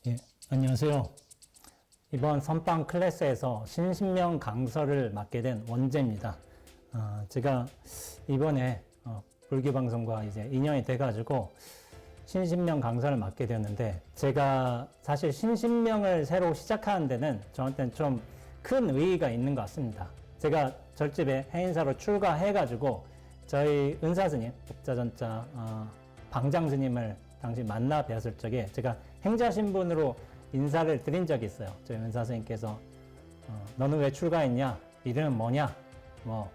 예, 안녕하세요. 이번 선빵 클래스에서 신신명 강설을 맡게 된 원재입니다. 제가 이번에 불교방송과 이제 인연이 돼가지고 신신명 강설을 맡게 되었는데, 제가 사실 신신명을 새로 시작하는 데는 저한테는 좀 큰 의의가 있는 것 같습니다. 제가 절집에 해인사로 출가해가지고 저희 은사스님, 법자전자 방장스님을 당시 만나 뵈었을 적에 제가 행자신분으로 인사를 드린 적이 있어요. 저희 은사 스님께서 너는 왜 출가했냐? 이름은 뭐냐? 뭐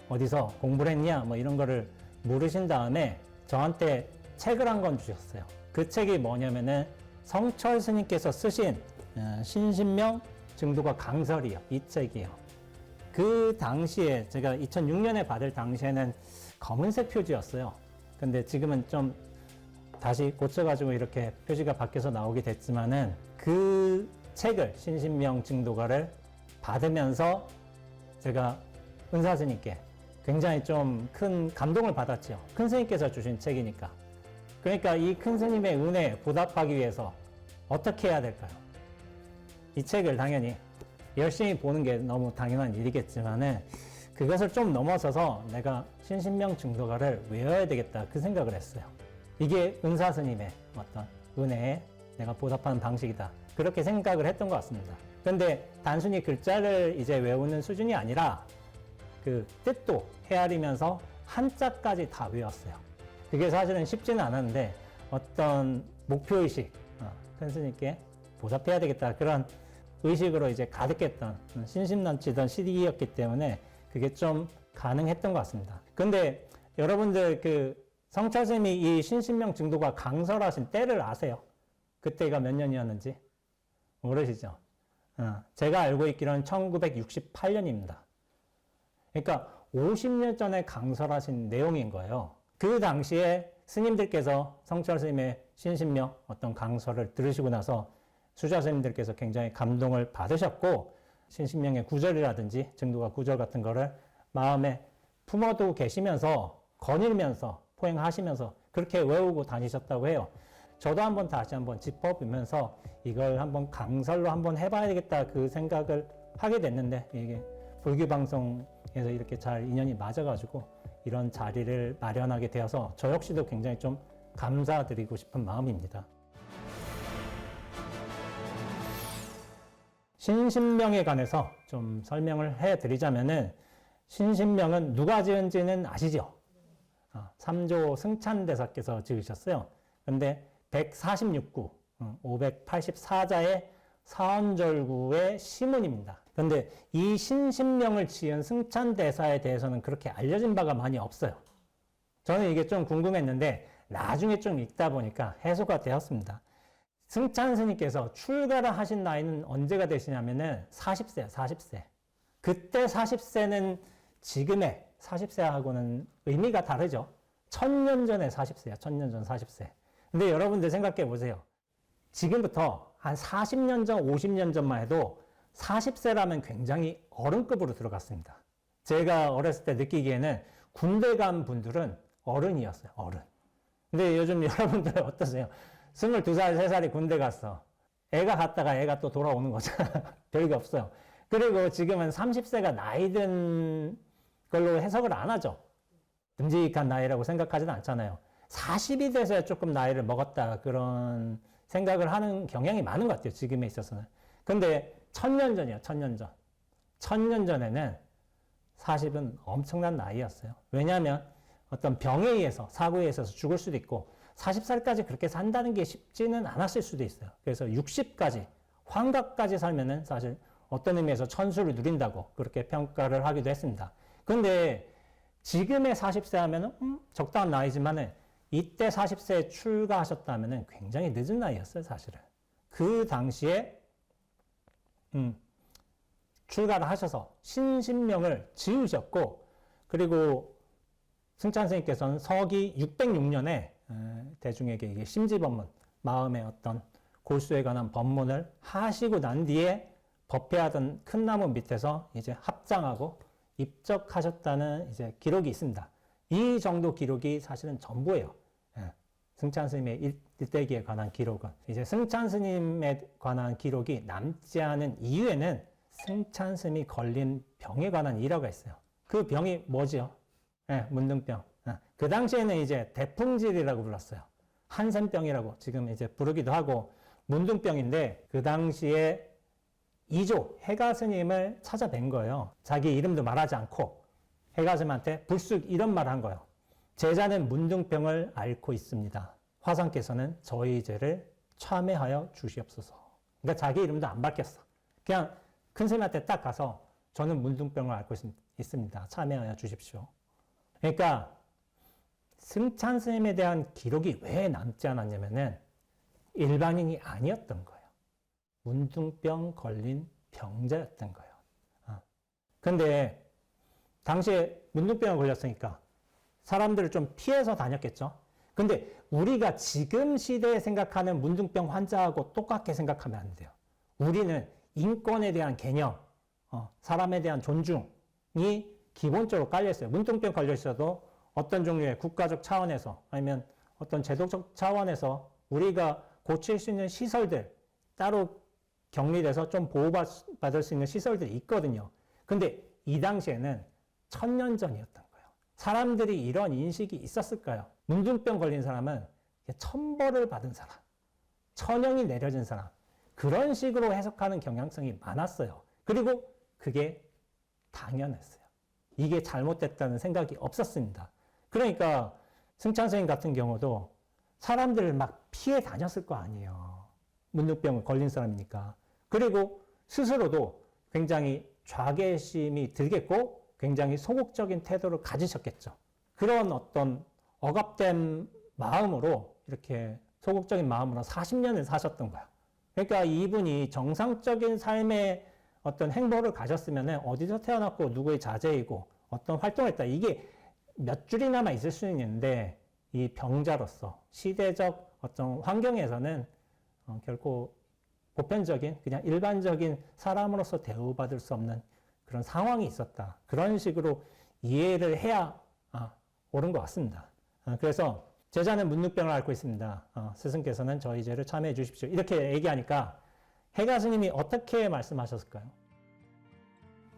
어디서 공부를 했냐? 뭐 이런 거를 물으신 다음에 저한테 책을 한 권 주셨어요. 그 책이 뭐냐면은 성철 스님께서 쓰신 신신명 증도가 강설이요. 이 책이에요. 그 당시에 제가 2006년에 받을 당시에는 검은색 표지였어요. 근데 지금은 좀 다시 고쳐가지고 이렇게 표지가 바뀌어서 나오게 됐지만은, 그 책을 신신명 증도가를 받으면서 제가 은사 스님께 굉장히 좀 큰 감동을 받았죠. 큰 스님께서 주신 책이니까. 그러니까 이 큰 스님의 은혜에 보답하기 위해서 어떻게 해야 될까요? 이 책을 당연히 열심히 보는 게 너무 당연한 일이겠지만은, 그것을 좀 넘어서서 내가 신신명 증도가를 외워야 되겠다, 그 생각을 했어요. 이게 은사 스님의 어떤 은혜에 내가 보답하는 방식이다, 그렇게 생각을 했던 것 같습니다. 그런데 단순히 글자를 이제 외우는 수준이 아니라 그 뜻도 헤아리면서 한자까지 다 외웠어요. 그게 사실은 쉽지는 않았는데, 어떤 목표의식, 큰 스님께 보답해야 되겠다, 그런 의식으로 이제 가득했던 신심 넘치던 시기였기 때문에 그게 좀 가능했던 것 같습니다. 근데 여러분들 그 성철 스님이 이 신신명 증도가 강설하신 때를 아세요? 그때가 몇 년이었는지 모르시죠? 제가 알고 있기로는 1968년입니다. 그러니까 50년 전에 강설하신 내용인 거예요. 그 당시에 스님들께서 성철 스님의 신신명 어떤 강설을 들으시고 나서 수자 스님들께서 굉장히 감동을 받으셨고, 신신명의 구절이라든지 증도가 구절 같은 거를 마음에 품어두고 계시면서 거닐면서 포행하시면서 그렇게 외우고 다니셨다고 해요. 저도 한번 다시 한번 짚어보면서 이걸 한번 강설로 한번 해봐야 되겠다, 그 생각을 하게 됐는데, 이게 불교방송에서 이렇게 잘 인연이 맞아가지고 이런 자리를 마련하게 되어서 저 역시도 굉장히 좀 감사드리고 싶은 마음입니다. 신신명에 관해서 좀 설명을 해드리자면은, 신신명은 누가 지은지는 아시죠? 삼조 승찬대사께서 지으셨어요. 근데 146구, 584자의 사원절구의 시문입니다. 근데 이 신신명을 지은 승찬대사에 대해서는 그렇게 알려진 바가 많이 없어요. 저는 이게 좀 궁금했는데 나중에 좀 읽다 보니까 해소가 되었습니다. 승찬 스님께서 출가를 하신 나이는 언제가 되시냐면은 40세야, 40세. 그때 40세는 지금의 40세하고는 의미가 다르죠. 1000년 전에 40세야, 1000년 전 40세. 근데 여러분들 생각해 보세요. 지금부터 한 40년 전, 50년 전만 해도 40세라면 굉장히 어른급으로 들어갔습니다. 제가 어렸을 때 느끼기에는 군대 간 분들은 어른이었어요, 어른. 근데 요즘 여러분들 어떠세요? 22살, 3살이 군대 갔어. 애가 갔다가 애가 또 돌아오는 거잖아. 별게 없어요. 그리고 지금은 30세가 나이 든 걸로 해석을 안 하죠. 듬직한 나이라고 생각하지는 않잖아요. 40이 돼서야 조금 나이를 먹었다, 그런 생각을 하는 경향이 많은 것 같아요, 지금에 있어서는. 근데 1000년 전이에요, 1000년 전. 1000년 전에는 40은 엄청난 나이였어요. 왜냐하면 어떤 병에 의해서, 사고에 의해서 죽을 수도 있고, 40살까지 그렇게 산다는 게 쉽지는 않았을 수도 있어요. 그래서 60까지, 환갑까지 살면은 사실 어떤 의미에서 천수를 누린다고 그렇게 평가를 하기도 했습니다. 근데 지금의 40세 하면은 적당한 나이지만은, 이때 40세에 출가하셨다면은 굉장히 늦은 나이였어요, 사실은. 그 당시에 출가를 하셔서 신신명을 지으셨고, 그리고 승찬 스님께서는 서기 606년에 대중에게 이게 심지법문, 마음의 어떤 골수에 관한 법문을 하시고 난 뒤에 법회하던 큰 나무 밑에서 이제 합장하고 입적하셨다는 이제 기록이 있습니다. 이 정도 기록이 사실은 전부예요. 승찬 스님의 일대기에 관한 기록은. 이제 승찬 스님에 관한 기록이 남지 않은 이유에는 승찬 스님이 걸린 병에 관한 일화가 있어요. 그 병이 뭐죠? 네, 문둥병. 그 당시에는 이제 대풍질이라고 불렀어요. 한센병이라고 지금 이제 부르기도 하고, 문둥병인데 그 당시에 이조 해가 스님을 찾아뵌 거예요. 자기 이름도 말하지 않고 해가 스님한테 불쑥 이런 말을 한 거예요. 제자는 문둥병을 앓고 있습니다. 화상께서는 저희 죄를 참회하여 주시옵소서. 그러니까 자기 이름도 안 밝혔어. 그냥 큰 스님한테 딱 가서 저는 문둥병을 앓고 있습니다. 참회하여 주십시오. 그러니까 승찬 스님에 대한 기록이 왜 남지 않았냐면은 일반인이 아니었던 거예요. 문둥병 걸린 병자였던 거예요. 근데 당시에 문둥병을 걸렸으니까 사람들을 좀 피해서 다녔겠죠. 근데 우리가 지금 시대에 생각하는 문둥병 환자하고 똑같게 생각하면 안 돼요. 우리는 인권에 대한 개념, 사람에 대한 존중이 기본적으로 깔려 있어요. 문둥병 걸려 있어도 어떤 종류의 국가적 차원에서 아니면 어떤 제도적 차원에서 우리가 고칠 수 있는 시설들, 따로 격리돼서 좀 보호받을 수 있는 시설들이 있거든요. 근데 이 당시에는 1000년 전이었던 거예요. 사람들이 이런 인식이 있었을까요? 문둥병 걸린 사람은 천벌을 받은 사람, 천형이 내려진 사람, 그런 식으로 해석하는 경향성이 많았어요. 그리고 그게 당연했어요. 이게 잘못됐다는 생각이 없었습니다. 그러니까 승찬 스님 같은 경우도 사람들을 막 피해 다녔을 거 아니에요. 문둥병 걸린 사람이니까. 그리고 스스로도 굉장히 좌계심이 들겠고 굉장히 소극적인 태도를 가지셨겠죠. 그런 어떤 억압된 마음으로 이렇게 소극적인 마음으로 40년을 사셨던 거야. 그러니까 이분이 정상적인 삶의 어떤 행보를 가졌으면 어디서 태어났고 누구의 자제이고 어떤 활동을 했다. 이게 몇 줄이나마 있을 수 있는데 이 병자로서 시대적 어떤 환경에서는 결코 보편적인 그냥 일반적인 사람으로서 대우받을 수 없는 그런 상황이 있었다. 그런 식으로 이해를 해야 옳은 것 같습니다. 그래서 제자는 문둥병을 앓고 있습니다. 스승께서는 저희 죄를 참회해 주십시오. 이렇게 얘기하니까 해가 스님이 어떻게 말씀하셨을까요?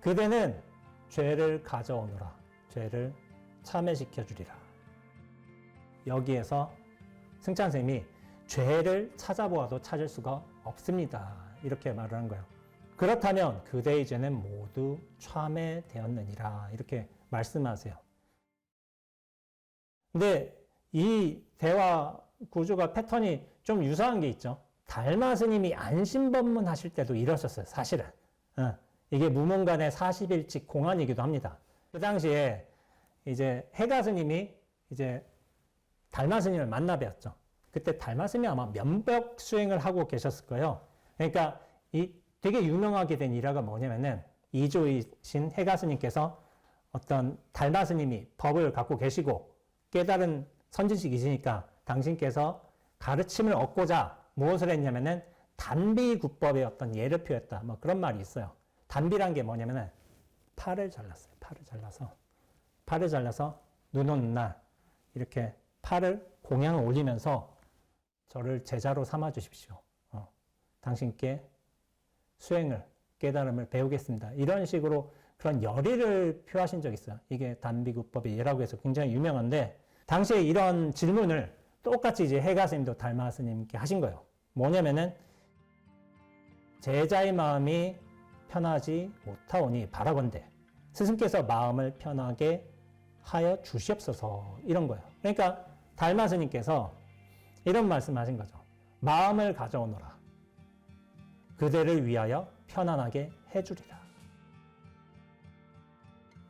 그대는 죄를 가져오노라. 죄를 참회시켜 주리라. 여기에서 승찬 스님이 죄를 찾아보아도 찾을 수가 없습니다. 이렇게 말을 한 거예요. 그렇다면 그대의 죄는 모두 참회되었느니라. 이렇게 말씀하세요. 근데 이 대화 구조가 패턴이 좀 유사한 게 있죠. 달마 스님이 안심법문 하실 때도 이러셨어요. 사실은. 이게 무문간의 40일직 공안이기도 합니다. 그 당시에 이제 해가 스님이 이제 달마 스님을 만나 뵈었죠. 그때 달마 스님이 아마 면벽 수행을 하고 계셨을 거예요. 그러니까 이 되게 유명하게 된 일화가 뭐냐면은 이조이신 해가 스님께서 어떤 달마 스님이 법을 갖고 계시고 깨달은 선지식이시니까 당신께서 가르침을 얻고자 무엇을 했냐면은 단비구법의 어떤 예를 표했다. 뭐 그런 말이 있어요. 단비란 게 뭐냐면은 팔을 잘랐어요. 팔을 잘라서 눈 오는 날 이렇게 팔을 공양을 올리면서 저를 제자로 삼아 주십시오. 당신께 수행을 깨달음을 배우겠습니다. 이런 식으로 그런 열의를 표하신 적이 있어요. 이게 단비구법의 예라고 해서 굉장히 유명한데 당시에 이런 질문을 똑같이 이제 해가 스님도 달마 스님께 하신 거예요. 뭐냐면은 제자의 마음이 편하지 못하오니 바라건대 스승께서 마음을 편하게 하여 주시옵소서 이런 거예요. 그러니까 달마 스님께서 이런 말씀하신 거죠. 마음을 가져오너라. 그대를 위하여 편안하게 해주리라.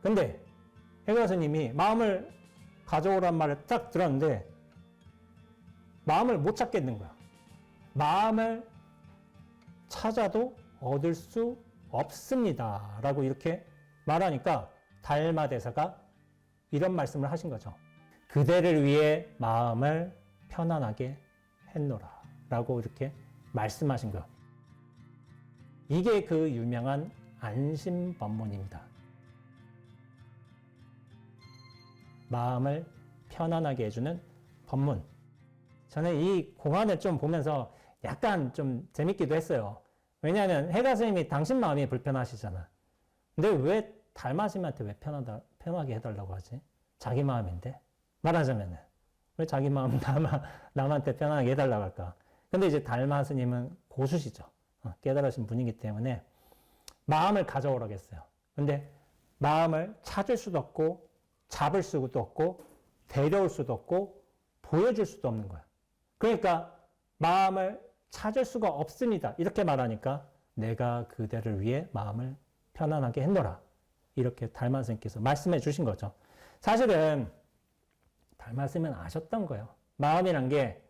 근데 해가 스님이 마음을 가져오란 말을 딱 들었는데 마음을 못 찾겠는 거야. 마음을 찾아도 얻을 수 없습니다. 라고 이렇게 말하니까 달마 대사가 이런 말씀을 하신 거죠. 그대를 위해 마음을 편안하게 했노라. 라고 이렇게 말씀하신 거예요. 이게 그 유명한 안심법문입니다. 마음을 편안하게 해주는 법문. 저는 이 공안을 좀 보면서 약간 좀 재밌기도 했어요. 왜냐하면 해가 스님이 당신 마음이 불편하시잖아. 근데 왜 달마스님한테 왜 편하게 해달라고 하지? 자기 마음인데? 말하자면은. 왜 자기 마음 남한테 편하게 해달라고 할까? 근데 이제 달마스님은 고수시죠. 깨달으신 분이기 때문에 마음을 가져오라고 했어요. 근데 마음을 찾을 수도 없고, 잡을 수도 없고, 데려올 수도 없고, 보여줄 수도 없는 거야. 그러니까 마음을 찾을 수가 없습니다. 이렇게 말하니까 내가 그대를 위해 마음을 편안하게 했노라. 이렇게 달마스님께서 말씀해 주신 거죠. 사실은 달마스님은 아셨던 거예요. 마음이란 게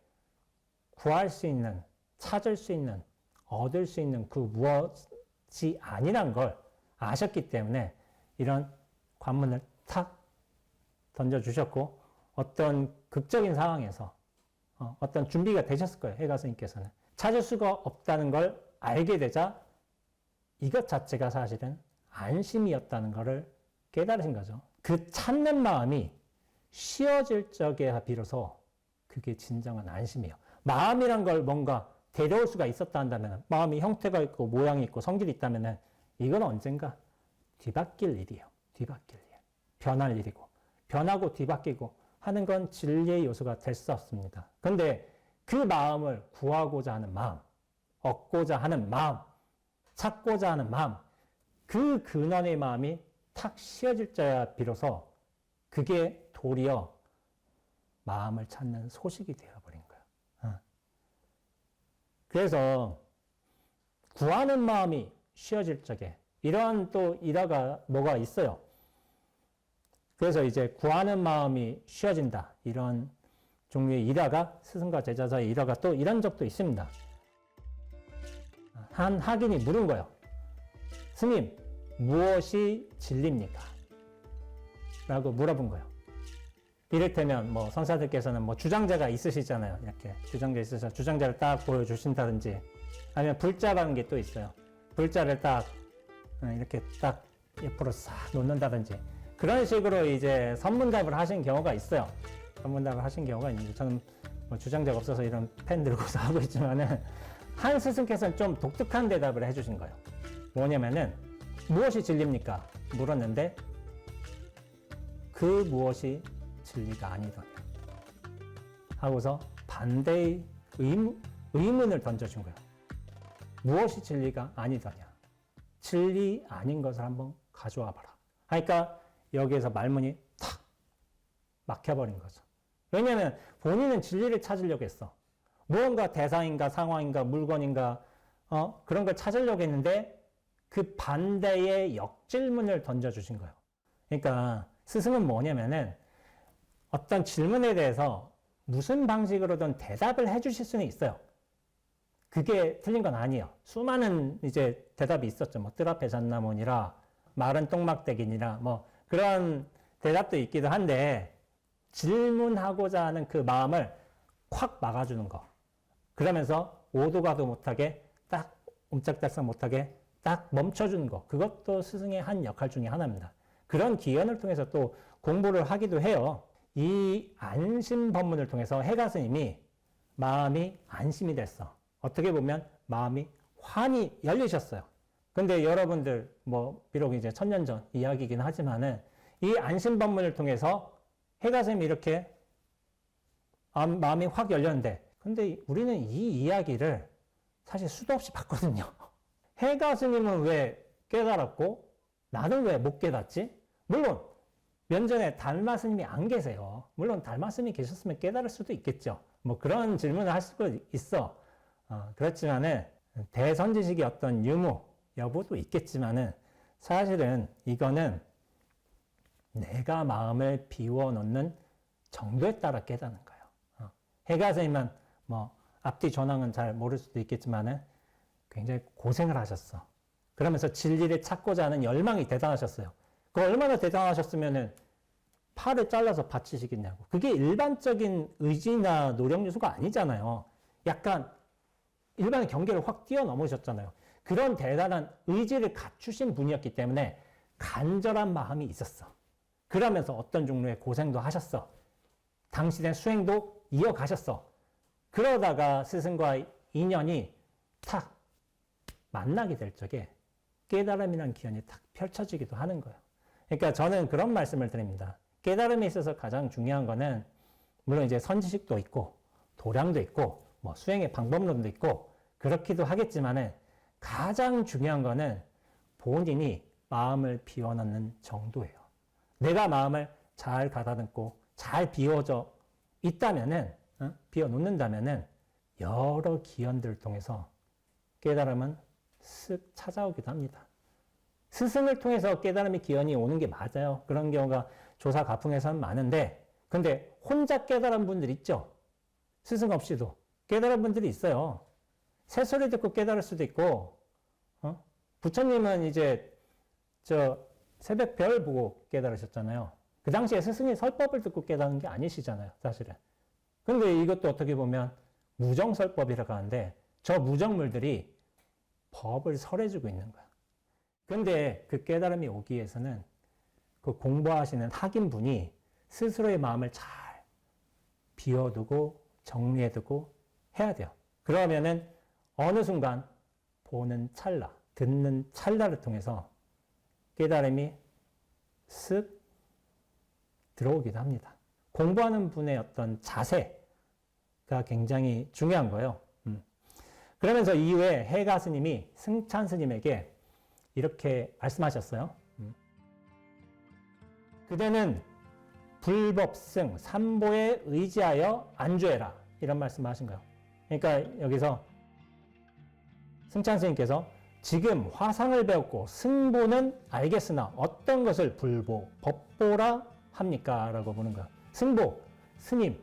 구할 수 있는, 찾을 수 있는, 얻을 수 있는 그 무엇이 아니란 걸 아셨기 때문에 이런 관문을 탁 던져주셨고 어떤 극적인 상황에서 어떤 준비가 되셨을 거예요. 해가 스님께서는. 찾을 수가 없다는 걸 알게 되자 이것 자체가 사실은 안심이었다는 것을 깨달으신 거죠. 그 찾는 마음이 쉬어질 적에 비로소 그게 진정한 안심이에요. 마음이란 걸 뭔가 데려올 수가 있었다 한다면 마음이 형태가 있고 모양이 있고 성질이 있다면 이건 언젠가 뒤바뀔 일이에요. 뒤바뀔 일. 변할 일이고 변하고 뒤바뀌고 하는 건 진리의 요소가 될 수 없습니다. 그런데 그 마음을 구하고자 하는 마음, 얻고자 하는 마음, 찾고자 하는 마음, 그 근원의 마음이 탁 쉬어질 자야 비로소 그게 도리어 마음을 찾는 소식이 되어버린 거야. 그래서 구하는 마음이 쉬어질 적에 이러한 또 일화가 뭐가 있어요. 그래서 이제 구하는 마음이 쉬어진다. 이런 종류의 일화가 스승과 제자 사이의 일화가 또 이런 적도 있습니다. 한 학인이 물은 거예요. 스님, 무엇이 진리입니까? 라고 물어본 거예요. 이를테면 뭐 선사들께서는 뭐 주장자가 있으시잖아요. 이렇게 주장자 있으셔서 주장자를 딱 보여주신다든지 아니면 불자라는 게 또 있어요. 불자를 딱 이렇게 딱 옆으로 싹 놓는다든지 그런 식으로 이제 선문답을 하신 경우가 있어요. 선문답을 하신 경우가 있는데 저는 뭐 주장자가 없어서 이런 펜 들고서 하고 있지만은 한 스승께서는 좀 독특한 대답을 해주신 거예요. 뭐냐면은 무엇이 진리입니까? 물었는데 그 무엇이 진리가 아니더냐 하고서 반대의 의문을 던져준 거예요. 무엇이 진리가 아니더냐? 진리 아닌 것을 한번 가져와 봐라. 그러니까 여기에서 말문이 탁 막혀버린 거죠. 왜냐하면 본인은 진리를 찾으려고 했어. 무언가 대상인가 상황인가 물건인가 그런 걸 찾으려고 했는데 그 반대의 역질문을 던져주신 거예요. 그러니까 스승은 뭐냐면은 어떤 질문에 대해서 무슨 방식으로든 대답을 해주실 수는 있어요. 그게 틀린 건 아니에요. 수많은 이제 대답이 있었죠. 뭐 뜰 앞에 잣나무니라 마른 똥막대기니라 뭐 그런 대답도 있기도 한데 질문하고자 하는 그 마음을 콱 막아주는 거. 그러면서 오도 가도 못하게 딱 옴짝달싹 못하게 딱 멈춰주는 거. 그것도 스승의 한 역할 중에 하나입니다. 그런 기연을 통해서 또 공부를 하기도 해요. 이 안심 법문을 통해서 해가 스님이 마음이 안심이 됐어. 어떻게 보면 마음이 환히 열리셨어요. 근데 여러분들 뭐 비록 이제 1000년 전 이야기이긴 하지만은 이 안심 법문을 통해서 해가 스님이 이렇게 마음이 확 열렸는데 근데 우리는 이 이야기를 사실 수도 없이 봤거든요. 해가 스님은 왜 깨달았고 나는 왜 못 깨닫지? 물론 면전에 달마 스님이 안 계세요. 물론 달마 스님이 계셨으면 깨달을 수도 있겠죠. 뭐 그런 질문을 할 수도 있어. 그렇지만은 대선지식의 어떤 유무 여부도 있겠지만은 사실은 이거는 내가 마음을 비워놓는 정도에 따라 깨닫는 거예요. 해가 스님은 뭐 앞뒤 전황은 잘 모를 수도 있겠지만은 굉장히 고생을 하셨어. 그러면서 진리를 찾고자 하는 열망이 대단하셨어요. 그 얼마나 대단하셨으면은 팔을 잘라서 바치시겠냐고. 그게 일반적인 의지나 노력 요소가 아니잖아요. 약간 일반의 경계를 확 뛰어넘으셨잖아요. 그런 대단한 의지를 갖추신 분이었기 때문에 간절한 마음이 있었어. 그러면서 어떤 종류의 고생도 하셨어. 당신의 수행도 이어가셨어. 그러다가 스승과 인연이 탁 만나게 될 적에 깨달음이라는 기원이 탁 펼쳐지기도 하는 거예요. 그러니까 저는 그런 말씀을 드립니다. 깨달음에 있어서 가장 중요한 거는 물론 이제 선지식도 있고 도량도 있고 뭐 수행의 방법론도 있고 그렇기도 하겠지만은 가장 중요한 거는 본인이 마음을 비워놓는 정도예요. 내가 마음을 잘 가다듬고 잘 비워져 있다면은 비워놓는다면은 여러 기원들을 통해서 깨달음은 쓱 찾아오기도 합니다. 스승을 통해서 깨달음의 기원이 오는 게 맞아요. 그런 경우가 조사 가풍에서는 많은데 근데 혼자 깨달은 분들 있죠. 스승 없이도 깨달은 분들이 있어요. 새소리 듣고 깨달을 수도 있고 부처님은 이제 저 새벽 별 보고 깨달으셨잖아요. 그 당시에 스승이 설법을 듣고 깨달은 게 아니시잖아요. 사실은. 근데 이것도 어떻게 보면 무정설법이라고 하는데 저 무정물들이 법을 설해주고 있는 거야. 근데 그 깨달음이 오기 위해서는 그 공부하시는 학인분이 스스로의 마음을 잘 비워두고 정리해두고 해야 돼요. 그러면은 어느 순간 보는 찰나, 듣는 찰나를 통해서 깨달음이 쓱 들어오기도 합니다. 공부하는 분의 어떤 자세가 굉장히 중요한 거예요. 그러면서 이후에 해가 스님이 승찬 스님에게 이렇게 말씀하셨어요. 그대는 불법승 삼보에 의지하여 안주해라. 이런 말씀을 하신 거예요. 그러니까 여기서 승찬 스님께서 지금 화상을 배웠고 승보는 알겠으나 어떤 것을 불보, 법보라 합니까? 라고 보는 거예요. 승보, 스님,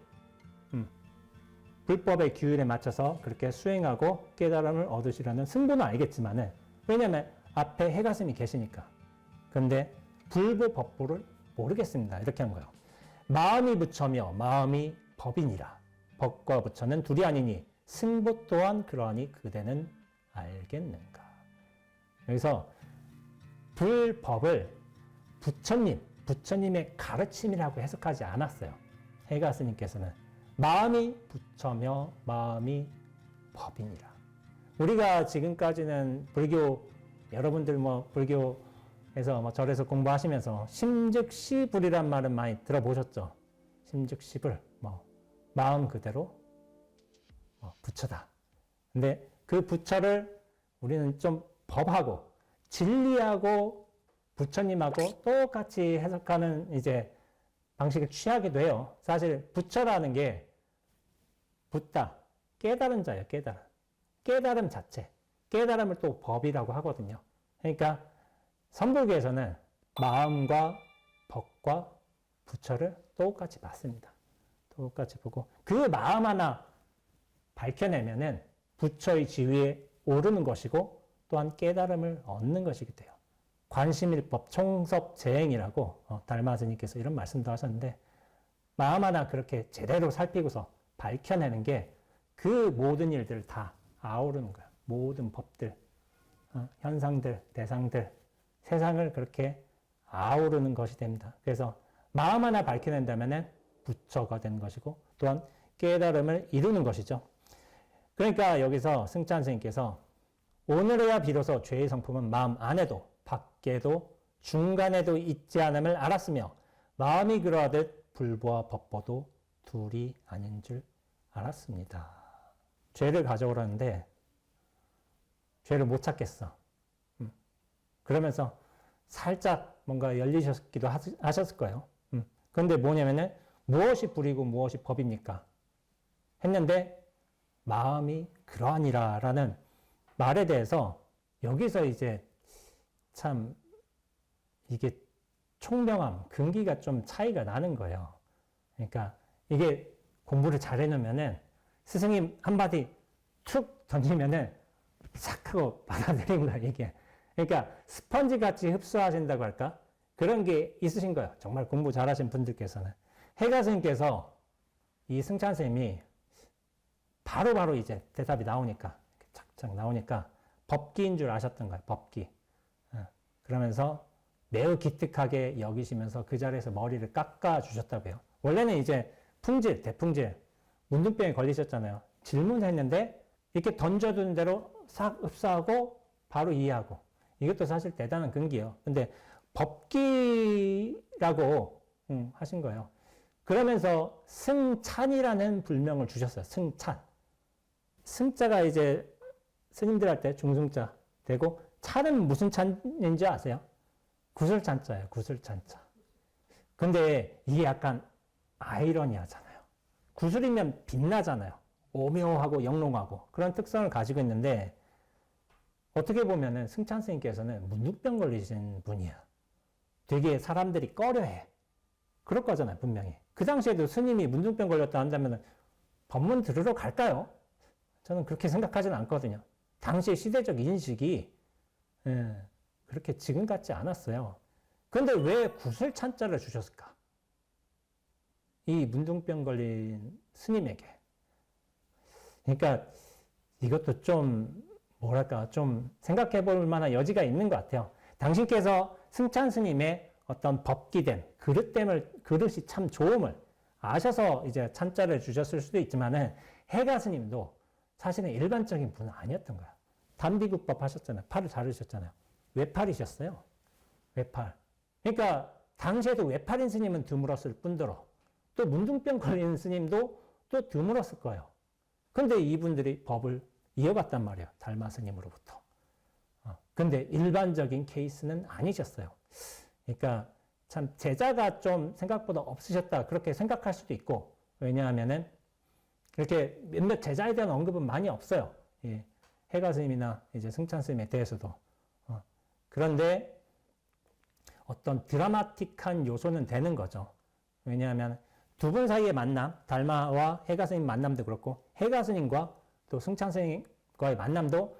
불법의 규율에 맞춰서 그렇게 수행하고 깨달음을 얻으시려는 승보는 알겠지만은 왜냐면 앞에 해가슴이 계시니까. 그런데 불보, 법보를 모르겠습니다. 이렇게 한 거예요. 마음이 부처며 마음이 법이니라. 법과 부처는 둘이 아니니 승보 또한 그러하니 그대는 알겠는가. 여기서 불법을 부처님의 가르침이라고 해석하지 않았어요. 해가 스님께서는 마음이 부처며 마음이 법이니라. 우리가 지금까지는 불교 여러분들 불교에서 절에서 공부하시면서 심즉시불이란 말은 많이 들어보셨죠. 심즉시불 마음 그대로 부처다. 근데 그 부처를 우리는 좀 법하고 진리하고 부처님하고 똑같이 해석하는 이제 방식을 취하기도 해요. 사실 부처라는 게 붓다, 깨달은 자예요. 깨달음 자체. 깨달음을 또 법이라고 하거든요. 그러니까 선불교에서는 마음과 법과 부처를 똑같이 봤습니다. 똑같이 보고 그 마음 하나 밝혀내면은 부처의 지위에 오르는 것이고 또한 깨달음을 얻는 것이기 돼요. 관심일법 총섭재행이라고 달마스님께서 이런 말씀도 하셨는데 마음 하나 그렇게 제대로 살피고서 밝혀내는 게 그 모든 일들을 다 아우르는 거예요. 모든 법들, 현상들, 대상들, 세상을 그렇게 아우르는 것이 됩니다. 그래서 마음 하나 밝혀낸다면 부처가 되는 것이고 또한 깨달음을 이루는 것이죠. 그러니까 여기서 승찬 스님께서 오늘에야 비로소 죄의 성품은 마음 안에도 밖에도 중간에도 있지 않음을 알았으며 마음이 그러하듯 불보와 법보도 둘이 아닌 줄 알았습니다. 죄를 가져오라는데 죄를 못 찾겠어. 그러면서 살짝 뭔가 열리셨기도 하셨을 거예요. 그런데 뭐냐면은 무엇이 불이고 무엇이 법입니까? 했는데 마음이 그러하니라 라는 말에 대해서 여기서 이제 참 이게 총명함, 근기가 좀 차이가 나는 거예요. 그러니까 이게 공부를 잘 해놓으면은 스승님 한마디 툭 던지면은 싹 하고 받아들이는 거예요, 이게. 그러니까 스펀지 같이 흡수하신다고 할까? 그런 게 있으신 거예요. 정말 공부 잘하신 분들께서는. 해가 스님께서 이 승찬 스님이 바로바로 이제 대답이 나오니까, 착착 나오니까 법기인 줄 아셨던 거예요, 법기. 그러면서 매우 기특하게 여기시면서 그 자리에서 머리를 깎아 주셨다고요. 원래는 이제 대풍질, 문둥병에 걸리셨잖아요. 질문했는데 이렇게 던져둔 대로 싹 흡수하고 바로 이해하고 이것도 사실 대단한 근기예요. 근데 법기라고 하신 거예요. 그러면서 승찬이라는 불명을 주셨어요. 승찬. 승자가 이제 스님들 할 때 중승자 되고 찬은 무슨 찬인지 아세요? 구슬찬자예요. 구슬찬자. 근데 이게 약간 아이러니하잖아요. 구슬이면 빛나잖아요. 오묘하고 영롱하고 그런 특성을 가지고 있는데 어떻게 보면은 승찬 스님께서는 문둥병 걸리신 분이야. 되게 사람들이 꺼려해. 그럴 거잖아요, 분명히. 그 당시에도 스님이 문둥병 걸렸다 한다면 법문 들으러 갈까요? 저는 그렇게 생각하지는 않거든요. 당시의 시대적 인식이 그렇게 지금 같지 않았어요. 그런데 왜 구슬찬자를 주셨을까? 이 문둥병 걸린 스님에게. 그러니까 이것도 좀 뭐랄까 좀 생각해 볼 만한 여지가 있는 것 같아요. 당신께서 승찬 스님의 어떤 법기됨, 그릇이 참 좋음을 아셔서 이제 찬자를 주셨을 수도 있지만은 해가 스님도 사실은 일반적인 분은 아니었던 거야. 단비국법 하셨잖아요. 팔을 자르셨잖아요. 외팔이셨어요. 외팔. 그러니까 당시에도 외팔인 스님은 드물었을 뿐더러 또 문둥병 걸리는 스님도 또 드물었을 거예요. 근데 이분들이 법을 이어갔단 말이에요. 달마 스님으로부터. 근데 일반적인 케이스는 아니셨어요. 그러니까 참 제자가 좀 생각보다 없으셨다 그렇게 생각할 수도 있고 왜냐하면은 이렇게 몇몇 제자에 대한 언급은 많이 없어요. 예. 해가 스님이나 이제 승찬 스님에 대해서도. 그런데 어떤 드라마틱한 요소는 되는 거죠. 왜냐하면 두 분 사이의 만남, 달마와 해가 스님 만남도 그렇고 해가 스님과 또 승찬 스님과의 만남도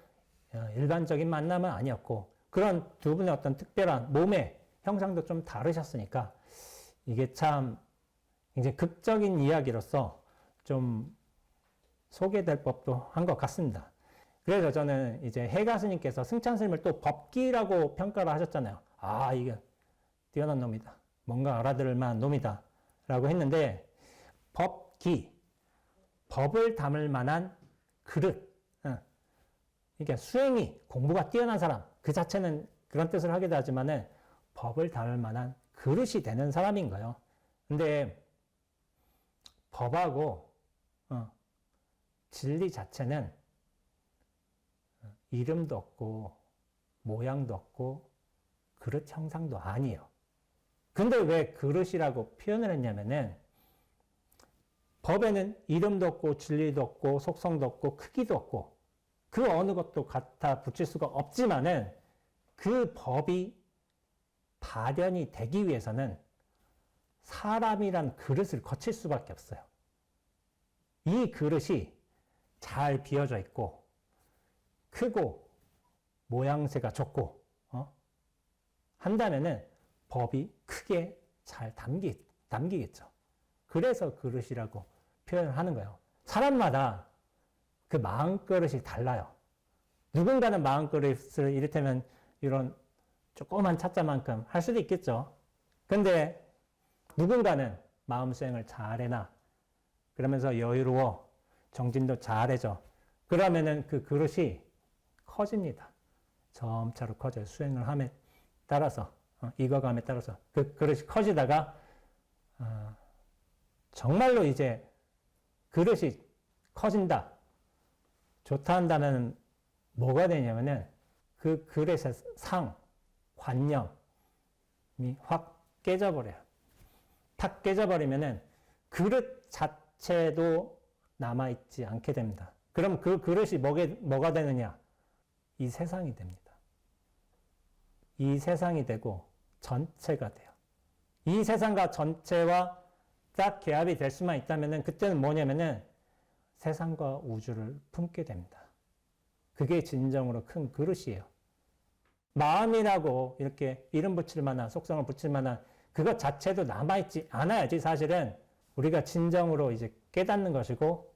일반적인 만남은 아니었고 그런 두 분의 어떤 특별한 몸의 형상도 좀 다르셨으니까 이게 참 굉장히 극적인 이야기로서 좀 소개될 법도 한 것 같습니다. 그래서 저는 이제 해가 스님께서 승찬 스님을 또 법기라고 평가를 하셨잖아요. 아, 이게 뛰어난 놈이다. 뭔가 알아들을 만한 놈이다. 라고 했는데 법기, 법을 담을 만한 그릇. 그러니까 수행이 공부가 뛰어난 사람 그 자체는 그런 뜻을 하기도 하지만은 법을 담을 만한 그릇이 되는 사람인 거예요. 근데 법하고 진리 자체는 이름도 없고 모양도 없고 그릇 형상도 아니에요. 근데 왜 그릇이라고 표현을 했냐면은 법에는 이름도 없고 진리도 없고 속성도 없고 크기도 없고 그 어느 것도 갖다 붙일 수가 없지만은 그 법이 발현이 되기 위해서는 사람이란 그릇을 거칠 수밖에 없어요. 이 그릇이 잘 비어져 있고 크고 모양새가 좋고 한다면은 법이 크게 잘 담기겠죠. 그래서 그릇이라고 표현을 하는 거예요. 사람마다 그 마음그릇이 달라요. 누군가는 마음그릇을 이를테면 이런 조그만 차자만큼 할 수도 있겠죠. 근데 누군가는 마음 수행을 잘해나 그러면서 여유로워 정진도 잘해줘. 그러면은 그 그릇이 커집니다. 점차로 커져요. 수행을 함에 따라서 익어감에 따라서 그 그릇이 커지다가 정말로 이제 그릇이 커진다. 좋다 한다면 뭐가 되냐면은 그 그릇의 상, 관념이 확 깨져버려요. 탁 깨져버리면은 그릇 자체도 남아있지 않게 됩니다. 그럼 그 그릇이 뭐가 되느냐? 이 세상이 됩니다. 이 세상이 되고 전체가 돼요. 이 세상과 전체와 딱 개합이 될 수만 있다면은 그때는 뭐냐면은 세상과 우주를 품게 됩니다. 그게 진정으로 큰 그릇이에요. 마음이라고 이렇게 이름 붙일 만한, 속성을 붙일 만한 그것 자체도 남아있지 않아야지 사실은 우리가 진정으로 이제 깨닫는 것이고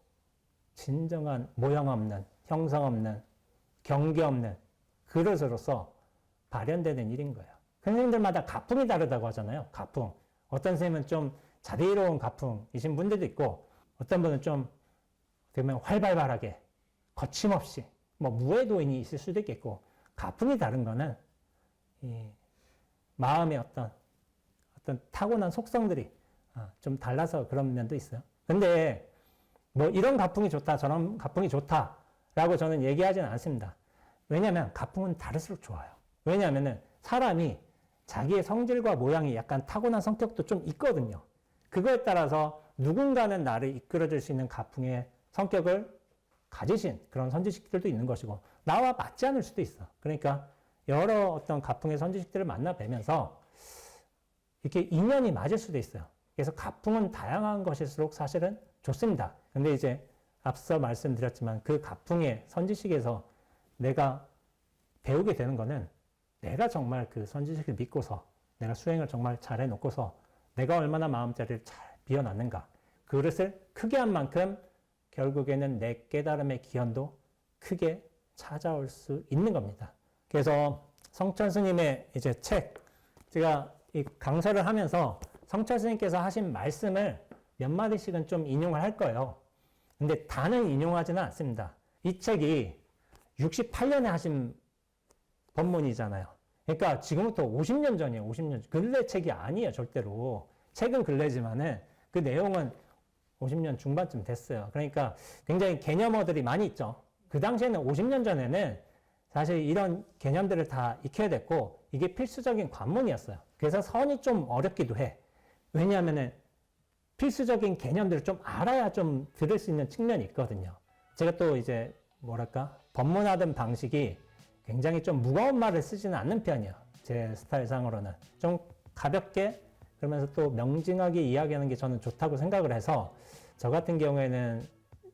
진정한 모형 없는, 형성 없는, 경계 없는 그릇으로서 발현되는 일인 거예요. 선생님들마다 가풍이 다르다고 하잖아요. 가풍. 어떤 선생님은 좀 자비로운 가풍이신 분들도 있고 어떤 분은 좀 그러면 활발하게, 거침없이, 뭐 무해도인이 있을 수도 있겠고, 가풍이 다른 거는 이 마음의 어떤 타고난 속성들이 좀 달라서 그런 면도 있어요. 근데 뭐 이런 가풍이 좋다, 저런 가풍이 좋다라고 저는 얘기하지는 않습니다. 왜냐하면 가풍은 다를수록 좋아요. 왜냐하면은 사람이 자기의 성질과 모양이 약간 타고난 성격도 좀 있거든요. 그거에 따라서 누군가는 나를 이끌어줄 수 있는 가풍의 성격을 가지신 그런 선지식들도 있는 것이고, 나와 맞지 않을 수도 있어. 그러니까 여러 어떤 가풍의 선지식들을 만나 뵈면서 이렇게 인연이 맞을 수도 있어요. 그래서 가풍은 다양한 것일수록 사실은 좋습니다. 근데 이제 앞서 말씀드렸지만 그 가풍의 선지식에서 내가 배우게 되는 거는 내가 정말 그 선지식을 믿고서 내가 수행을 정말 잘 해놓고서 내가 얼마나 마음자리를 잘 비워놨는가, 그릇을 크게 한 만큼 결국에는 내 깨달음의 기원도 크게 찾아올 수 있는 겁니다. 그래서 성철 스님의 이제 책, 제가 이 강사를 하면서 성철 스님께서 하신 말씀을 몇 마디씩은 좀 인용을 할 거예요. 근데 다는 인용하지는 않습니다. 이 책이 68년에 하신 법문이잖아요. 그러니까 지금부터 50년 전이에요. 50년 전. 근래 책이 아니에요. 절대로. 책은 근래지만은 그 내용은 50년 중반쯤 됐어요. 그러니까 굉장히 개념어들이 많이 있죠. 그 당시에는 50년 전에는 사실 이런 개념들을 다 익혀야 됐고, 이게 필수적인 관문이었어요. 그래서 선이 좀 어렵기도 해. 왜냐하면은 필수적인 개념들을 좀 알아야 좀 들을 수 있는 측면이 있거든요. 제가 또 이제 뭐랄까, 법문하던 방식이 굉장히 좀 무거운 말을 쓰지는 않는 편이에요. 제 스타일상으로는. 좀 가볍게, 그러면서 또 명징하게 이야기하는 게 저는 좋다고 생각을 해서, 저 같은 경우에는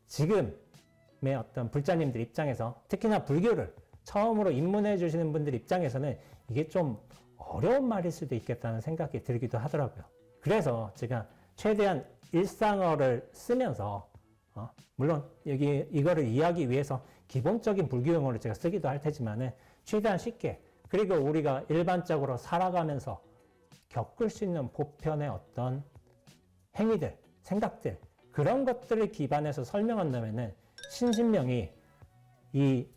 지금의 어떤 불자님들 입장에서, 특히나 불교를 처음으로 입문해 주시는 분들 입장에서는 이게 좀 어려운 말일 수도 있겠다는 생각이 들기도 하더라고요. 그래서 제가 최대한 일상어를 쓰면서, 물론 여기 이거를 이해하기 위해서 기본적인 불교 용어를 제가 쓰기도 할 테지만은 최대한 쉽게, 그리고 우리가 일반적으로 살아가면서 겪을 수 있는 보편의 어떤 행위들, 생각들, 그런 것들을 기반해서 설명한다면은 신신명이 이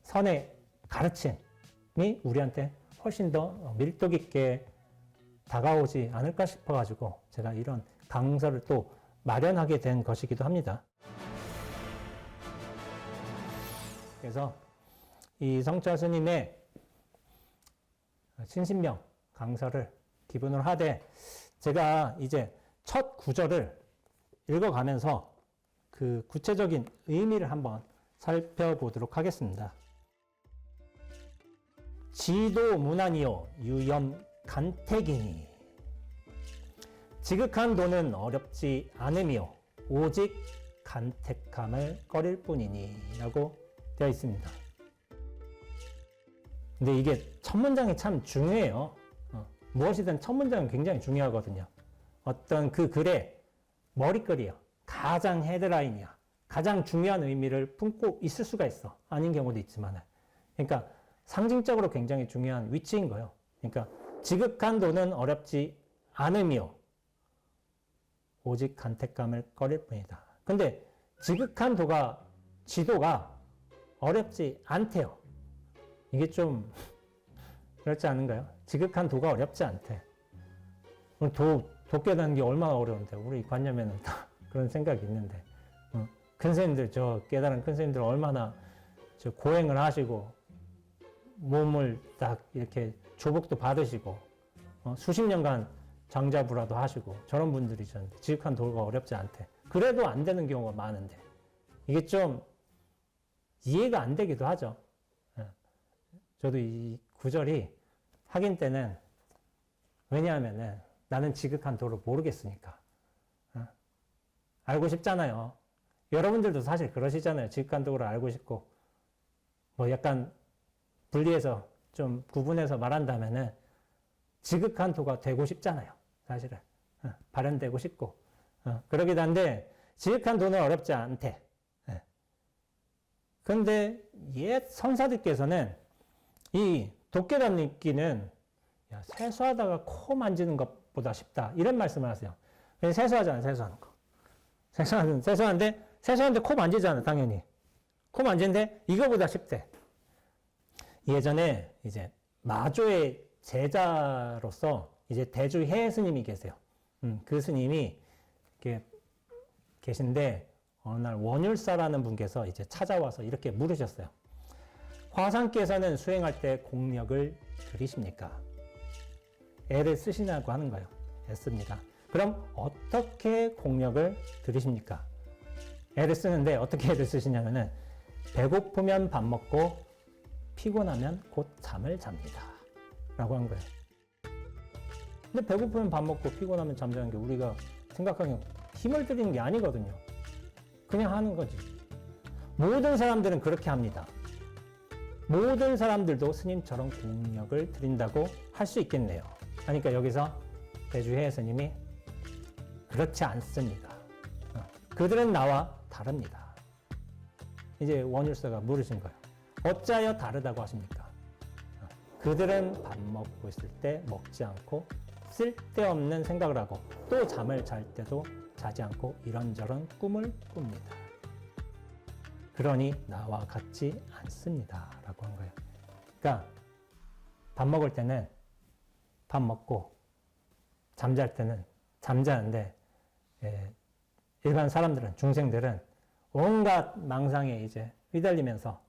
선의 가르침이 우리한테 훨씬 더 밀도 깊게 다가오지 않을까 싶어가지고 제가 이런 강서를 또 마련하게 된 것이기도 합니다. 그래서 이 성철 스님의 신신명 강서를 기본으로 하되, 제가 이제 첫 구절을 읽어가면서 그 구체적인 의미를 한번 살펴보도록 하겠습니다. 지도 무난이요 유연 간택이니 지극한 도는 어렵지 않음이요 오직 간택함을 꺼릴 뿐이니 라고 되어 있습니다. 근데 이게 첫 문장이 참 중요해요. 무엇이든 첫 문장은 굉장히 중요하거든요. 어떤 그 글의 머리글이요, 가장 헤드라인이야, 가장 중요한 의미를 품고 있을 수가 있어. 아닌 경우도 있지만, 그러니까 상징적으로 굉장히 중요한 위치인 거예요. 그러니까 지극한 도는 어렵지 않음이요 오직 간택감을 꺼릴 뿐이다. 근데 지극한 도가, 지도가 어렵지 않대요. 이게 좀 그렇지 않은가요? 지극한 도가 어렵지 않대. 도 깨닫는 게 얼마나 어려운데, 우리 관념에는 다 그런 생각이 있는데, 큰 스님들, 저 깨달은 큰 스님들 얼마나 저 고행을 하시고 몸을 딱 이렇게 조복도 받으시고 수십 년간 장자부라도 하시고 저런 분들이 있었는데 지극한 도가 어렵지 않대. 그래도 안 되는 경우가 많은데 이게 좀 이해가 안 되기도 하죠. 저도 이 구절이 확인 때는, 왜냐하면은 나는 지극한 도를 모르겠으니까. 알고 싶잖아요. 여러분들도 사실 그러시잖아요. 지극한 도를 알고 싶고, 뭐 약간 분리해서 좀 구분해서 말한다면은 지극한 도가 되고 싶잖아요. 사실은. 발현되고 싶고. 그러기도 한데, 지극한 도는 어렵지 않대. 그런데 옛 선사들께서는 이 도깨닫기는 세수하다가 코 만지는 것보다 쉽다, 이런 말씀을 하세요. 세수하잖아요. 세수하는 거. 세수하는데 세수하는데 코 만지잖아, 당연히. 코 만지는데 이거보다 쉽대. 예전에 이제 마조의 제자로서 이제 대주해 스님이 계세요. 그 스님이 이렇게 계신데 어느 날 원율사라는 분께서 이제 찾아와서 이렇게 물으셨어요. 화상께서는 수행할 때 공력을 들이십니까? 애를 쓰시냐고 하는 거예요. 애씁니다. 그럼 어떻게 공력을 들이십니까? 애를 쓰는데 어떻게 애를 쓰시냐면은 배고프면 밥 먹고 피곤하면 곧 잠을 잡니다. 라고 한 거예요. 근데 배고프면 밥 먹고 피곤하면 잠자는 게 우리가 생각하기엔 힘을 들이는 게 아니거든요. 그냥 하는 거지. 모든 사람들은 그렇게 합니다. 모든 사람들도 스님처럼 공력을 들인다고 할 수 있겠네요. 그러니까 여기서 대주해 스님이 그렇지 않습니다. 그들은 나와 다릅니다. 이제 원율사가 물으신 거예요. 어찌하여 다르다고 하십니까? 그들은 밥 먹고 있을 때 먹지 않고 쓸데없는 생각을 하고 또 잠을 잘 때도 자지 않고 이런저런 꿈을 꿉니다. 그러니 나와 같지 않습니다. 라고 한 거예요. 그러니까 밥 먹을 때는 밥 먹고 잠잘 때는 잠자는데 일반 사람들은, 중생들은 온갖 망상에 이제 휘달리면서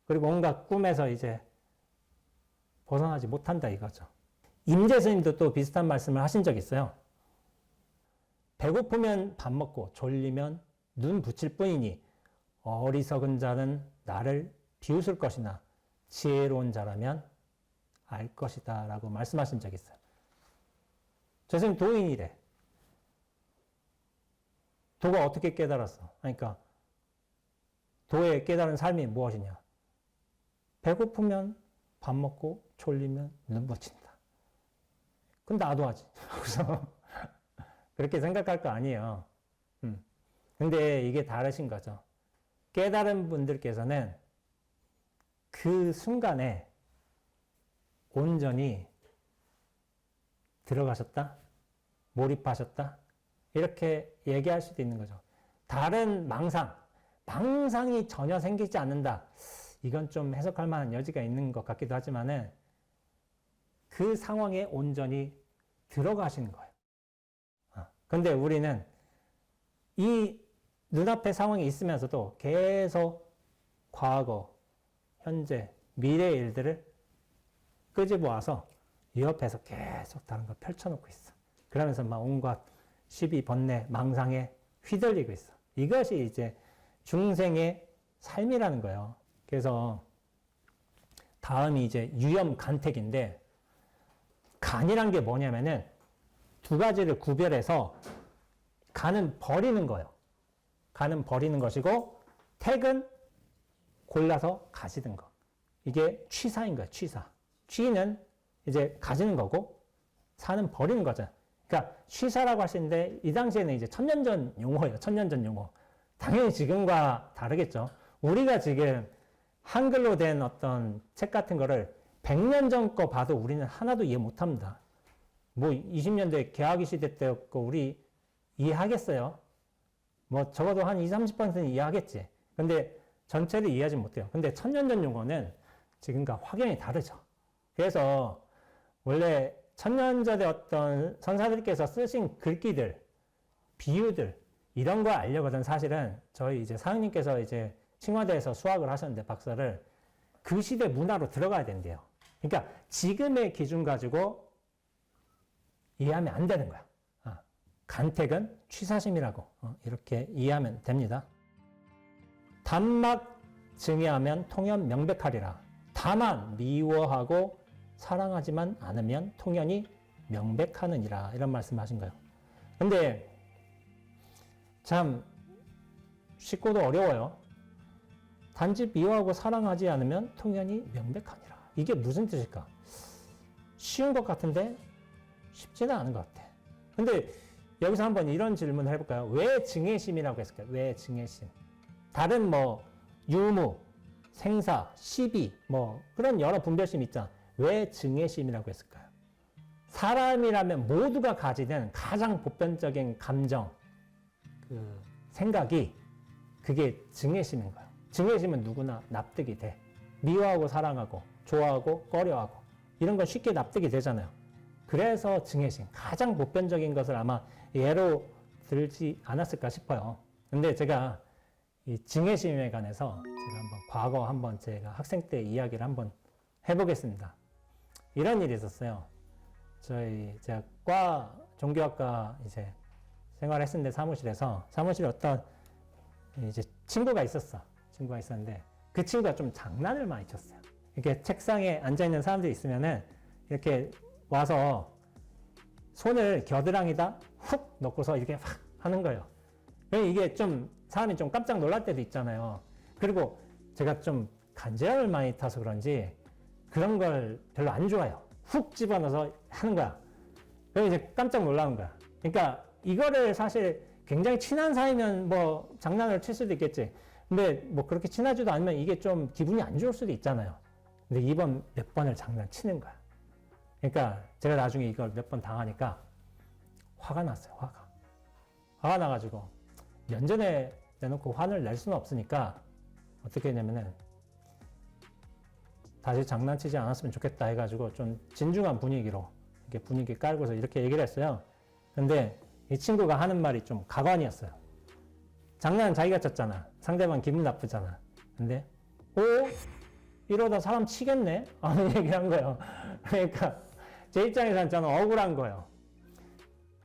그리고 온갖 꿈에서 이제 벗어나지 못한다 이거죠. 임재 스님도 또 비슷한 말씀을 하신 적이 있어요. 배고프면 밥 먹고 졸리면 눈 붙일 뿐이니 어리석은 자는 나를 비웃을 것이나 지혜로운 자라면 알 것이다 라고 말씀하신 적이 있어요. 저 선생님 도인이래. 도가 어떻게 깨달았어? 그러니까 도의 깨달은 삶이 무엇이냐? 배고프면 밥 먹고 졸리면 눈 붙인다. 그럼 나도 하지. 그래서 그렇게 생각할 거 아니에요. 근데 이게 다르신 거죠. 깨달은 분들께서는 그 순간에 온전히 들어가셨다, 몰입하셨다, 이렇게 얘기할 수도 있는 거죠. 다른 망상이 전혀 생기지 않는다. 이건 좀 해석할 만한 여지가 있는 것 같기도 하지만은 그 상황에 온전히 들어가시는 거예요. 근데 우리는 이 눈앞에 상황이 있으면서도 계속 과거, 현재, 미래의 일들을 끄집어 와서 이 옆에서 계속 다른 걸 펼쳐놓고 있어. 그러면서 막 온갖 시비, 번뇌, 망상에 휘둘리고 있어. 이것이 이제 중생의 삶이라는 거예요. 그래서 다음이 이제 유염 간택인데, 간이란 게 뭐냐면은 두 가지를 구별해서 간은 버리는 거예요. 간은 버리는 것이고 택은 골라서 가지는 거. 이게 취사인 거예요. 취사. 취는 이제 가지는 거고 사는 버리는 거죠. 그러니까 취사라고 하시는데 이 당시에는 이제 천년전 용어예요. 천년전 용어. 당연히 지금과 다르겠죠. 우리가 지금 한글로 된 어떤 책 같은 거를 100년 전 거 봐도 우리는 하나도 이해 못 합니다. 뭐 20년대 개화기 시대 때 거 우리 이해하겠어요? 뭐 적어도 한 20, 30%는 이해하겠지. 근데 전체를 이해하지 못해요. 근데 천년 전 용어는 지금과 확연히 다르죠. 그래서 원래 천년 전에 어떤 선사들께서 쓰신 글귀들, 비유들, 이런 거 알려거든. 사실은 저희 이제 사장님께서 이제 칭화대에서 수학을 하셨는데 박사를 그 시대 문화로 들어가야 된대요. 그러니까 지금의 기준 가지고 이해하면 안 되는 거야. 간택은 취사심이라고 이렇게 이해하면 됩니다. 단막 증애하면 통연 명백하리라. 다만 미워하고 사랑하지만 않으면 통연이 명백하느니라. 이런 말씀하신 거예요. 근데 참 쉽고도 어려워요. 단지 미워하고 사랑하지 않으면 통연이 명백하니라. 이게 무슨 뜻일까? 쉬운 것 같은데 쉽지는 않은 것 같아. 근데 여기서 한번 이런 질문을 해볼까요? 왜 증애심이라고 했을까요? 왜 증애심? 다른 뭐 유무, 생사, 시비 뭐 그런 여러 분별심 있잖아. 왜 증애심이라고 했을까요? 사람이라면 모두가 가지는 가장 보편적인 감정, 그 생각이 그게 증애심인 거예요. 증애심은 누구나 납득이 돼. 미워하고 사랑하고 좋아하고 꺼려하고 이런 건 쉽게 납득이 되잖아요. 그래서 증애심, 가장 보편적인 것을 아마 예로 들지 않았을까 싶어요. 근데 제가 이 증애심에 관해서 제가 과거 한번 제가 학생 때 이야기를 한번 해보겠습니다. 이런 일이 있었어요. 제가 종교학과 이제 생활했는데 사무실에 어떤 이제 친구가 있었는데 그 친구가 좀 장난을 많이 쳤어요. 이렇게 책상에 앉아있는 사람들이 있으면은 이렇게 와서 손을 겨드랑이다 훅 넣고서 이렇게 확 하는 거예요. 이게 좀 사람이 좀 깜짝 놀랄 때도 있잖아요. 그리고 제가 좀 간지럼을 많이 타서 그런지 그런 걸 별로 안 좋아해요. 훅 집어넣어서 하는 거야. 그래서 이제 깜짝 놀라는 거야. 그러니까 이거를 사실 굉장히 친한 사이면 뭐 장난을 칠 수도 있겠지. 근데 뭐 그렇게 친하지도 않으면 이게 좀 기분이 안 좋을 수도 있잖아요. 근데 이번 몇 번을 장난치는 거야. 그러니까 제가 나중에 이걸 몇 번 당하니까 화가 났어요. 화가 나가지고 면전에 내놓고 화를 낼 수는 없으니까 어떻게 했냐면은 다시 장난치지 않았으면 좋겠다 해가지고 좀 진중한 분위기로 이렇게 분위기 깔고서 이렇게 얘기를 했어요. 근데 이 친구가 하는 말이 좀 가관이었어요. 장난은 자기가 쳤잖아. 상대방 기분 나쁘잖아. 근데 이러다 사람 치겠네? 하는 얘기를 한 거예요. 그러니까 제 입장에서는 저는 억울한 거예요.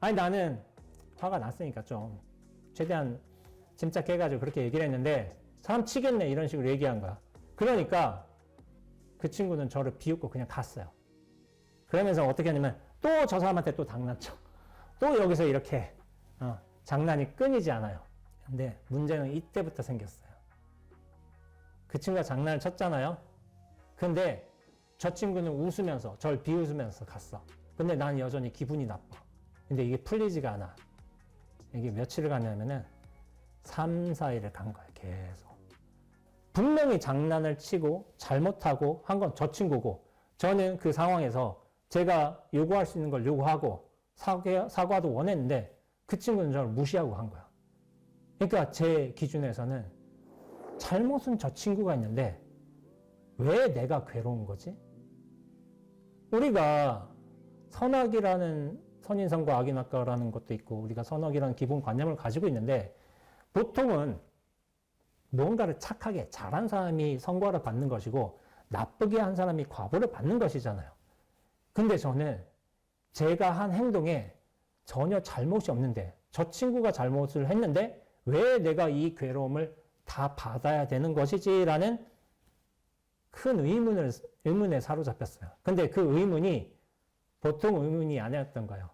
아니 나는 화가 났으니까 좀 최대한 침착해가지고 그렇게 얘기를 했는데 사람 치겠네 이런 식으로 얘기한 거야. 그러니까 그 친구는 저를 비웃고 그냥 갔어요. 그러면서 어떻게 하냐면 또 저 사람한테 또 장난쳐. 또 여기서 이렇게 장난이 끊이지 않아요. 근데 문제는 이때부터 생겼어요. 그 친구가 장난을 쳤잖아요. 근데 저 친구는 웃으면서 저를 비웃으면서 갔어. 근데 난 여전히 기분이 나빠. 근데 이게 풀리지가 않아. 이게 며칠을 가냐면은 3, 4일을 간 거예요. 계속. 분명히 장난을 치고 잘못하고 한 건 저 친구고 저는 그 상황에서 제가 요구할 수 있는 걸 요구하고 사과도 원했는데 그 친구는 저를 무시하고 간 거야. 그러니까 제 기준에서는 잘못은 저 친구가 있는데 왜 내가 괴로운 거지? 우리가 선악이라는 선인상과 악인학과라는 것도 있고 우리가 선악이라는 기본관념을 가지고 있는데 보통은 무언가를 착하게 잘한 사람이 성과를 받는 것이고 나쁘게 한 사람이 과보를 받는 것이잖아요. 근데 저는 제가 한 행동에 전혀 잘못이 없는데 저 친구가 잘못을 했는데 왜 내가 이 괴로움을 다 받아야 되는 것이지라는 큰 의문에 사로잡혔어요. 근데 그 의문이 보통 의문이 아니었던 거예요.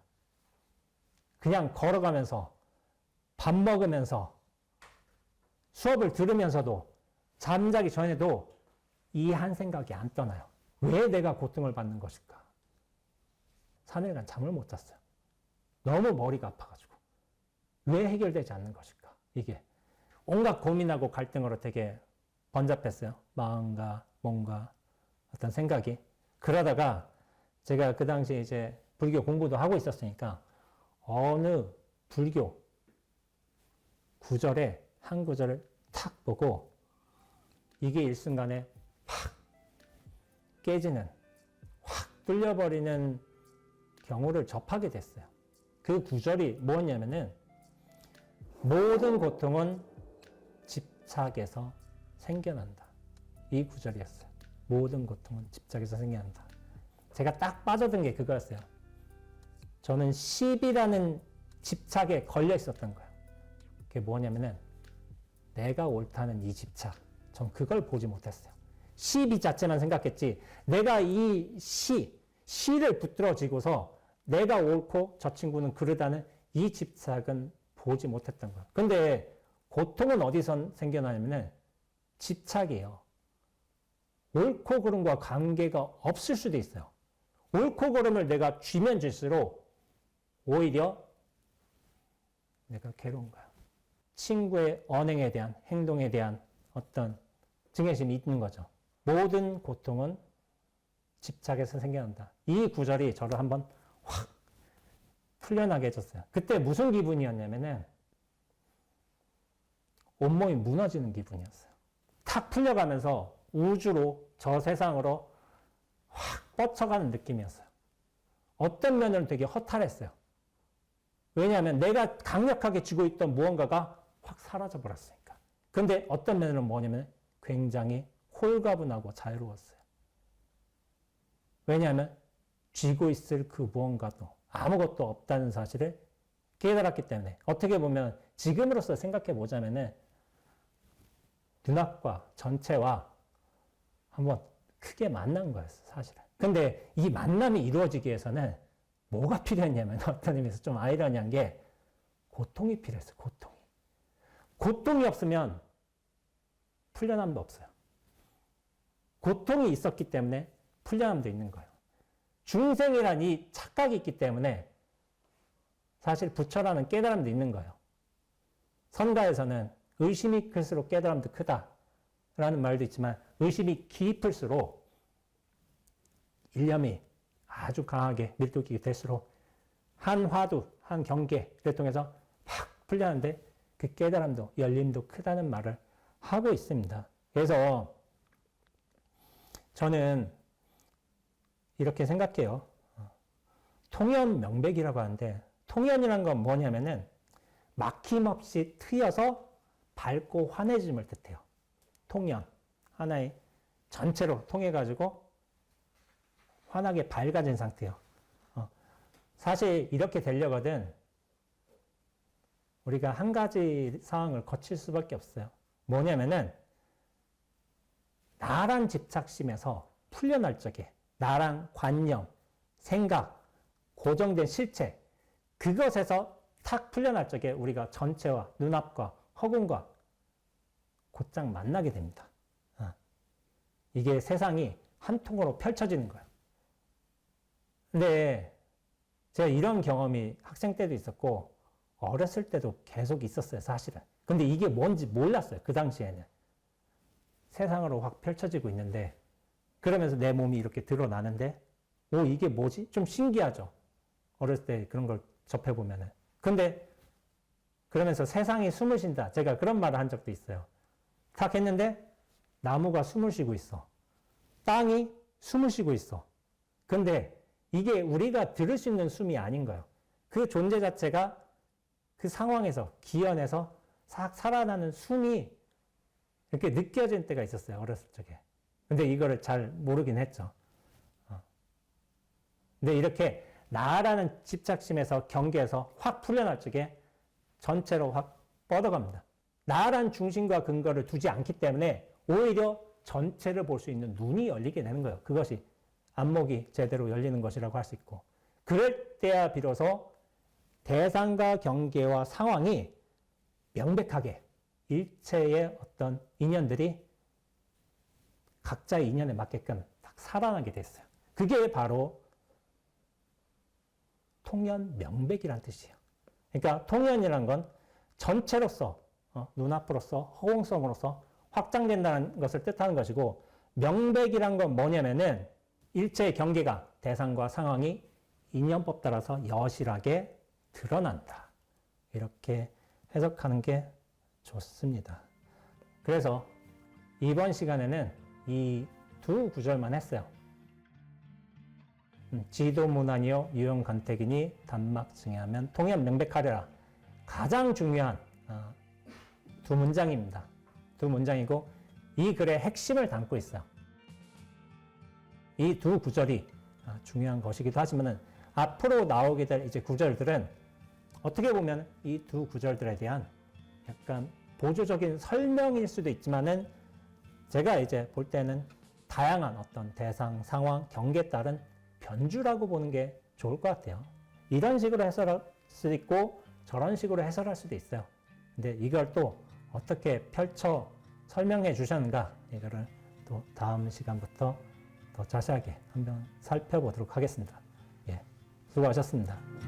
그냥 걸어가면서 밥 먹으면서 수업을 들으면서도 잠자기 전에도 이 한 생각이 안 떠나요. 왜 내가 고통을 받는 것일까? 3일간 잠을 못 잤어요. 너무 머리가 아파가지고. 왜 해결되지 않는 것일까? 이게 온갖 고민하고 갈등으로 되게 번잡했어요. 마음과 몸과 어떤 생각이. 그러다가 제가 그 당시에 이제 불교 공부도 하고 있었으니까 어느 불교 구절에 한 구절을 탁 보고 이게 일순간에 확 깨지는, 확 뚫려버리는 경우를 접하게 됐어요. 그 구절이 뭐냐면은 모든 고통은 집착에서 생겨난다. 이 구절이었어요. 모든 고통은 집착에서 생겨난다. 제가 딱 빠져든 게 그거였어요. 저는 시비라는 집착에 걸려 있었던 거예요. 그게 뭐냐면은 내가 옳다는 이 집착. 전 그걸 보지 못했어요. 시비 자체만 생각했지 내가 이 시를 붙들어지고서 내가 옳고 저 친구는 그러다는 이 집착은 보지 못했던 거예요. 근데 고통은 어디서 생겨나냐면은 집착이에요. 옳고 그름과 관계가 없을 수도 있어요. 옳고 그름을 내가 쥐면 쥘수록 오히려 내가 괴로운 거야. 친구의 언행에 대한, 행동에 대한 어떤 증애심이 있는 거죠. 모든 고통은 집착에서 생겨난다. 이 구절이 저를 한번 확 풀려나게 해줬어요. 그때 무슨 기분이었냐면은 온몸이 무너지는 기분이었어요. 탁 풀려가면서 우주로 저 세상으로 확 뻗쳐가는 느낌이었어요. 어떤 면으로는 되게 허탈했어요. 왜냐하면 내가 강력하게 쥐고 있던 무언가가 확 사라져 버렸으니까. 근데 어떤 면으로는 뭐냐면 굉장히 홀가분하고 자유로웠어요. 왜냐하면 쥐고 있을 그 무언가도 아무것도 없다는 사실을 깨달았기 때문에 어떻게 보면 지금으로서 생각해 보자면은 눈앞과 전체와 한번 크게 만난 거였어요, 사실은. 근데 이 만남이 이루어지기 위해서는 뭐가 필요했냐면 어떤 의미에서 좀 아이러니한 게 고통이 필요했어요, 고통이. 고통이 없으면 풀려남도 없어요. 고통이 있었기 때문에 풀려남도 있는 거예요. 중생이란 이 착각이 있기 때문에 사실 부처라는 깨달음도 있는 거예요. 선가에서는 의심이 클수록 깨달음도 크다라는 말도 있지만 의심이 깊을수록 일념이 아주 강하게 밀도끼게 될수록 한 화두, 한 경계를 통해서 확 풀려는데 그 깨달음도 열림도 크다는 말을 하고 있습니다. 그래서 저는 이렇게 생각해요. 통연명백이라고 하는데 통연이라는 건 뭐냐면은 막힘없이 트여서 밝고 환해짐을 뜻해요. 통연. 하나의 전체로 통해가지고 환하게 밝아진 상태예요. 사실 이렇게 되려거든 우리가 한 가지 상황을 거칠 수밖에 없어요. 뭐냐면은 나란 집착심에서 풀려날 적에 나랑 관념, 생각, 고정된 실체 그것에서 탁 풀려날 적에 우리가 전체와 눈앞과 허공과 곧장 만나게 됩니다. 이게 세상이 한 통으로 펼쳐지는 거예요. 근데 제가 이런 경험이 학생 때도 있었고 어렸을 때도 계속 있었어요, 사실은. 근데 이게 뭔지 몰랐어요, 그 당시에는. 세상으로 확 펼쳐지고 있는데 그러면서 내 몸이 이렇게 드러나는데 이게 뭐지? 좀 신기하죠. 어렸을 때 그런 걸 접해보면은. 근데 그러면서 세상이 숨을 쉰다. 제가 그런 말을 한 적도 있어요. 탁 했는데 나무가 숨을 쉬고 있어. 땅이 숨을 쉬고 있어. 근데 이게 우리가 들을 수 있는 숨이 아닌 거예요. 그 존재 자체가 그 상황에서 기연해서 싹 살아나는 숨이 이렇게 느껴질 때가 있었어요, 어렸을 적에. 근데 이거를 잘 모르긴 했죠. 근데 이렇게 나라는 집착심에서 경계에서 확 풀려날 적에 전체로 확 뻗어갑니다. 나란 중심과 근거를 두지 않기 때문에 오히려 전체를 볼 수 있는 눈이 열리게 되는 거예요. 그것이 안목이 제대로 열리는 것이라고 할 수 있고. 그럴 때야 비로소 대상과 경계와 상황이 명백하게 일체의 어떤 인연들이 각자의 인연에 맞게끔 딱 살아나게 됐어요. 그게 바로 통연명백이라는 뜻이에요. 그러니까 통연이라는 건 전체로서 눈앞으로서 허공성으로서 확장된다는 것을 뜻하는 것이고 명백이란 건 뭐냐면은 일체의 경계가 대상과 상황이 인연법 따라서 여실하게 드러난다. 이렇게 해석하는 게 좋습니다. 그래서 이번 시간에는 이 두 구절만 했어요. 지도문안이요 유용간택이니 단막증하면 통연명백하리라. 가장 중요한 두 문장입니다. 두 문장이고 이 글의 핵심을 담고 있어요. 이 두 구절이 중요한 것이기도 하지만은 앞으로 나오게 될 이제 구절들은 어떻게 보면 이 두 구절들에 대한 약간 보조적인 설명일 수도 있지만은 제가 이제 볼 때는 다양한 어떤 대상, 상황, 경계에 따른 변주라고 보는 게 좋을 것 같아요. 이런 식으로 해설할 수도 있고 저런 식으로 해설할 수도 있어요. 근데 이걸 또 어떻게 펼쳐 설명해 주셨는가 이거를 또 다음 시간부터 더 자세하게 한번 살펴보도록 하겠습니다. 예, 수고하셨습니다.